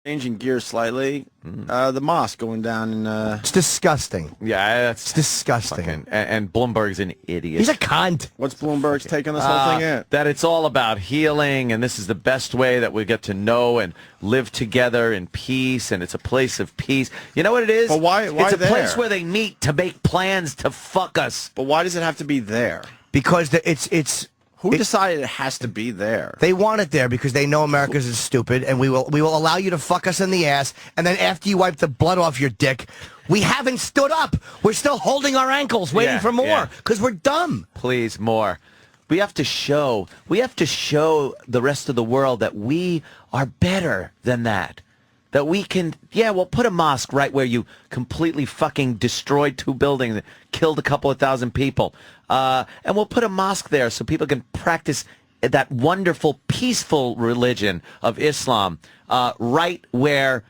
Changing gears slightly, the mosque going down in... It's disgusting. Yeah, that's It's disgusting. and Bloomberg's an idiot. He's a cunt. What's Bloomberg's take on this whole thing at? That it's all about healing, and this is the best way that we get to know and live together in peace, and it's a place of peace. You know what it is? But why it's a there? place where they meet to make plans to fuck us. But why does it have to be there? Because it's... Who decided it has to be there? They want it there because they know America's stupid, and we will allow you to fuck us in the ass, and then after you wipe the blood off your dick, we haven't stood up. We're still holding our ankles, waiting for more, because we're dumb. Please, more. We have to show the rest of the world that we are better than that. That we can, we'll put a mosque right where you completely fucking destroyed 2 buildings, that killed a couple of thousand people. And we'll put a mosque there so people can practice that wonderful, peaceful religion of Islam right where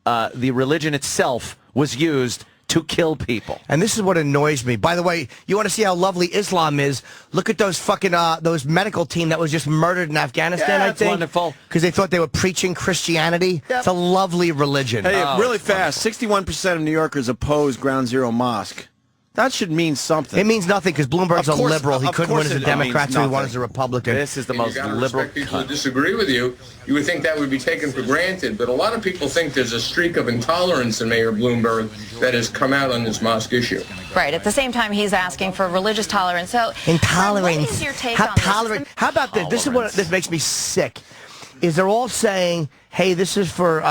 the religion itself was used to kill people. And this is what annoys me. By the way, you want to see how lovely Islam is? Look at those fucking those medical team that was just murdered in Afghanistan. I think wonderful. Because they thought they were preaching Christianity. Yep. It's a lovely religion. Hey, really fast, 61% of New Yorkers oppose Ground Zero Mosque. That should mean something. It means nothing because Bloomberg's a Of course- liberal. He of couldn't win course as a it Democrat, means so he won nothing. as a Republican. This is the And most you gotta liberal respect people who cunt. disagree with you. You would think that would be taken for granted, but a lot of people think there's a streak of intolerance in Mayor Bloomberg that has come out on this mosque issue. Right. At the same time, he's asking for religious tolerance. So, Intolerance. what is your take How on this? tolerant? How about this? This is what this makes me sick. Is they're all saying, hey, this is for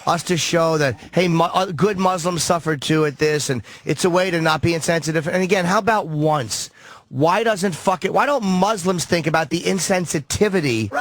us to show that, hey, good Muslims suffered too at this, and it's a way to not be insensitive. And again, how about once? Why don't Muslims think about the insensitivity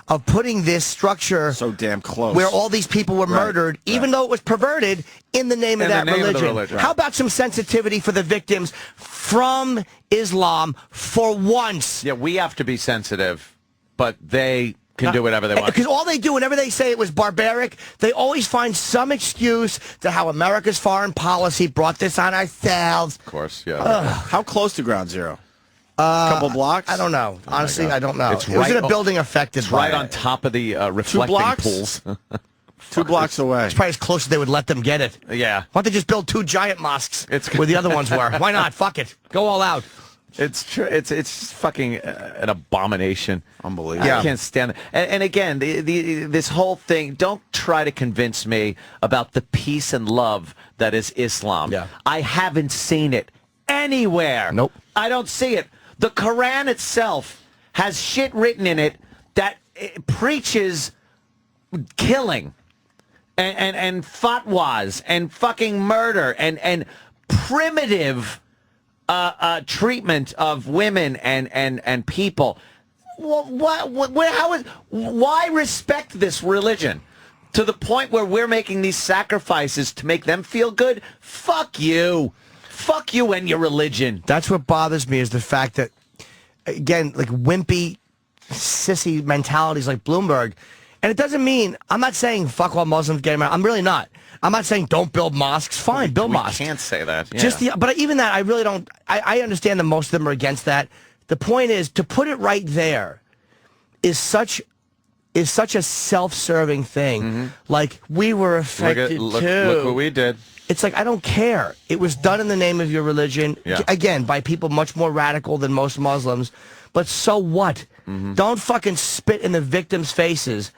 of putting this structure so damn close where all these people were murdered, even though it was perverted in the name of that religion? How about some sensitivity for the victims from Islam for once? Yeah, we have to be sensitive, but they can do whatever they want. Because all they do, whenever they say it was barbaric, they always find some excuse to how America's foreign policy brought this on ourselves. Of course, yeah. How close to Ground Zero? A couple blocks? I don't know. Honestly, I don't know. It's It was in right- a building affected by right on top of the reflecting blocks? pools. 2 blocks away. It's probably as close as they would let them get it. Yeah. Why don't they just build 2 giant mosques It's- where the other ones were? Why not? Fuck it. Go all out. It's true. It's fucking an abomination. Unbelievable. I can't stand it. And again, this whole thing. Don't try to convince me about the peace and love that is Islam. Yeah. I haven't seen it anywhere. Nope. I don't see it. The Quran itself has shit written in it that preaches killing and fatwas and fucking murder and primitive treatment of women and people. Why respect this religion to the point where we're making these sacrifices to make them feel good? Fuck you. Fuck you and your religion. That's what bothers me is the fact that, again, like wimpy, sissy mentalities like Bloomberg. And it doesn't mean, I'm not saying fuck all Muslims, get them out. I'm really not. I'm not saying don't build mosques. Fine, build mosques. We can't say that. Yeah. But even that, I really don't. I understand that most of them are against that. The point is, to put it right there is such a self-serving thing. Mm-hmm. Like, we were affected too. Look what we did. It's like, I don't care. It was done in the name of your religion. Yeah. Again, by people much more radical than most Muslims. But so what? Mm-hmm. Don't fucking spit in the victims' faces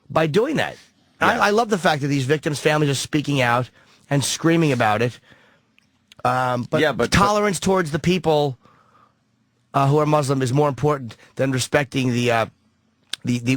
by doing that. Yeah. I love the fact that these victims' families are speaking out and screaming about it. But tolerance towards the people who are Muslim is more important than respecting the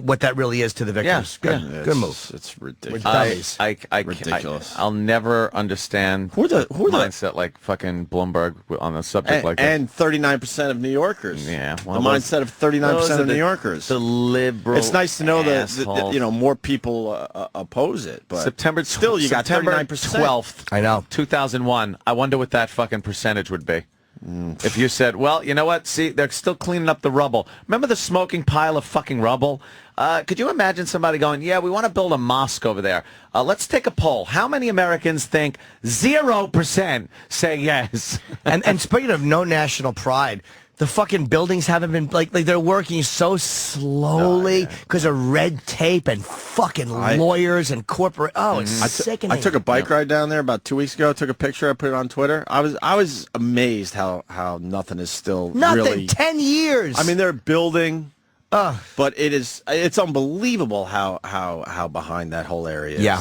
what that really is to the victims. Yeah. Good move. It's ridiculous. Ridiculous. I'll never understand who the mindset like fucking Bloomberg on a subject like that. And 39% of New Yorkers. Yeah, the mindset of 39% of New Yorkers. The liberal. It's nice to know that more people oppose it. But still, you got 39%. 12th. I know. 2001. I wonder what that fucking percentage would be. If you said, well, you know what? See, they're still cleaning up the rubble. Remember the smoking pile of fucking rubble? Could you imagine somebody going, yeah, we want to build a mosque over there. Let's take a poll. How many Americans think 0% say yes? and speaking of no national pride, The fucking buildings haven't been like they're working so slowly because of red tape and fucking lawyers and corporate. Oh, it's sickening. I took a bike ride down there about 2 weeks ago. Took a picture. I put it on Twitter. I was amazed how nothing is still really 10 years. I mean, they're building, but it's unbelievable how behind that whole area is. Yeah.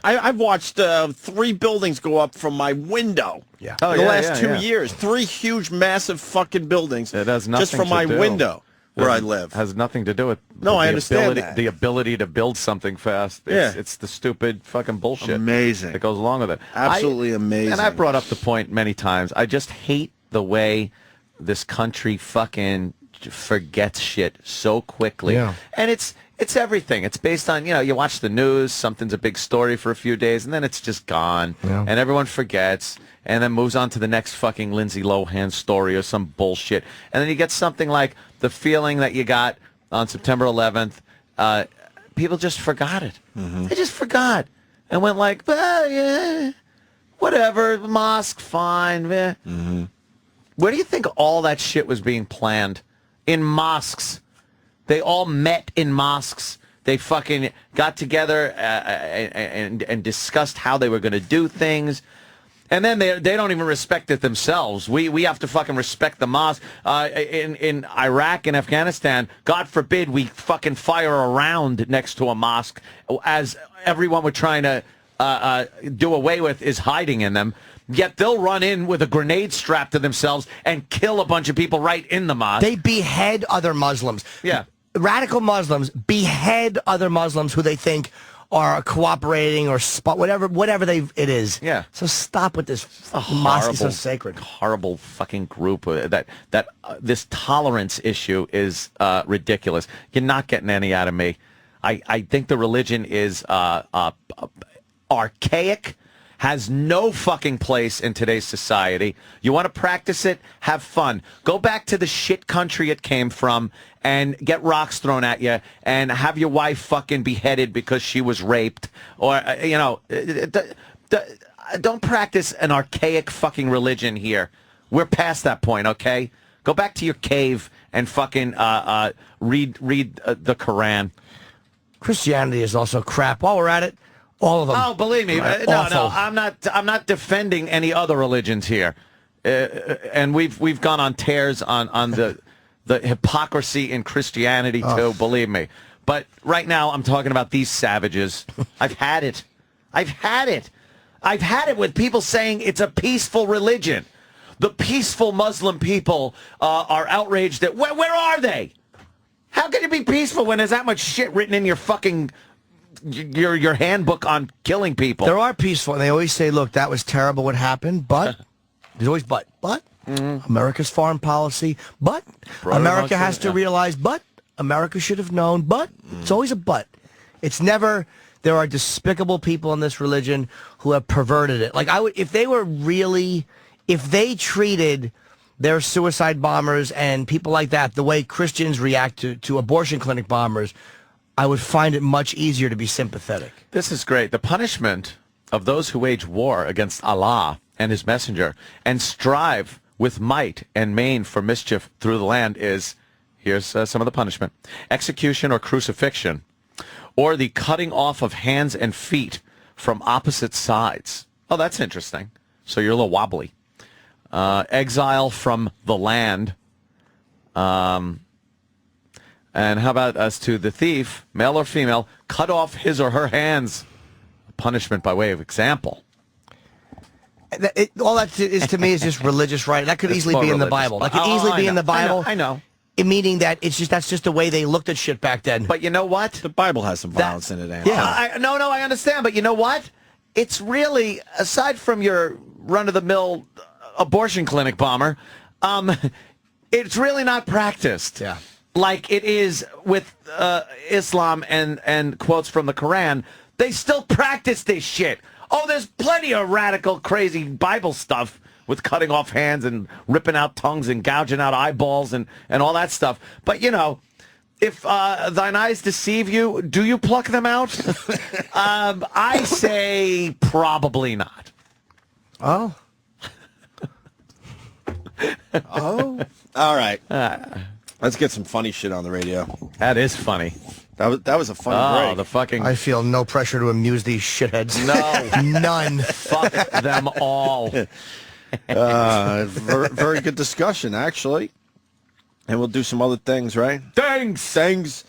I've watched 3 buildings go up from my window. Yeah. Oh, in the yeah, last yeah, 2 yeah. years. 3 huge, massive fucking buildings. It has nothing just from to my do. window where I live. Has nothing to do with I understand ability, that. the ability to build something fast. It's the stupid fucking bullshit Amazing. that goes along with it. Absolutely amazing. And I brought up the point many times. I just hate the way this country fucking forgets shit so quickly. Yeah. And it's everything. It's based on, you watch the news, something's a big story for a few days, and then it's just gone. Yeah. And everyone forgets, and then moves on to the next fucking Lindsay Lohan story or some bullshit. And then you get something like the feeling that you got on September 11th. People just forgot it. Mm-hmm. They just forgot. And went like, yeah, whatever, mosque, fine. Eh. Mm-hmm. Where do you think all that shit was being planned? In mosques. They all met in mosques. They fucking got together and discussed how they were going to do things. And then they don't even respect it themselves. We have to fucking respect the mosque. In Iraq and Afghanistan, God forbid we fucking fire a round next to a mosque as everyone we're trying to do away with is hiding in them. Yet they'll run in with a grenade strapped to themselves and kill a bunch of people right in the mosque. They behead other Muslims. Yeah. Radical Muslims behead other Muslims who they think are cooperating or whatever it is. Yeah. So stop with this. Mosque is so sacred. Horrible fucking group. This tolerance issue is ridiculous. You're not getting any out of me. I think the religion is archaic. Has no fucking place in today's society. You want to practice it? Have fun. Go back to the shit country it came from and get rocks thrown at you and have your wife fucking beheaded because she was raped. Or, don't practice an archaic fucking religion here. We're past that point, okay? Go back to your cave and fucking read the Quran. Christianity is also crap. While we're at it, all of them. Oh, believe me, no, I'm not defending any other religions here, and we've gone on tears on the hypocrisy in Christianity too. Believe me, but right now I'm talking about these savages. I've had it. I've had it with people saying it's a peaceful religion. The peaceful Muslim people are outraged at where are they? How can you be peaceful when there's that much shit written in your fucking your handbook on killing people? There are peaceful, and they always say, look, that was terrible what happened, but there's always but America's foreign policy, but America has to realize, but America should have known, but it's always a but. It's never, there are despicable people in this religion who have perverted it. Like if they treated their suicide bombers and people like that the way Christians react to abortion clinic bombers, I would find it much easier to be sympathetic. This is great. The punishment of those who wage war against Allah and his messenger and strive with might and main for mischief through the land is, here's some of the punishment: execution or crucifixion, or the cutting off of hands and feet from opposite sides. Oh, that's interesting. So you're a little wobbly. Exile from the land. And how about as to the thief, male or female, cut off his or her hands? Punishment by way of example. All that is to me is just religious right. That could easily be in the Bible. That could easily be in the Bible. I know. Meaning that that's just the way they looked at shit back then. But you know what? The Bible has some violence in it, Ann. Yeah. I understand. But you know what? It's really, aside from your run-of-the-mill abortion clinic bomber, it's really not practiced. Yeah. Like it is with Islam and quotes from the Quran. They still practice this shit. Oh, there's plenty of radical, crazy Bible stuff with cutting off hands and ripping out tongues and gouging out eyeballs and all that stuff. But, if thine eyes deceive you, do you pluck them out? I say probably not. Oh. Oh, all right. Let's get some funny shit on the radio. That is funny. That was a funny break. The fucking... I feel no pressure to amuse these shitheads. No. None. Fuck them all. Very good discussion, actually. And we'll do some other things, right? Thanks. Things.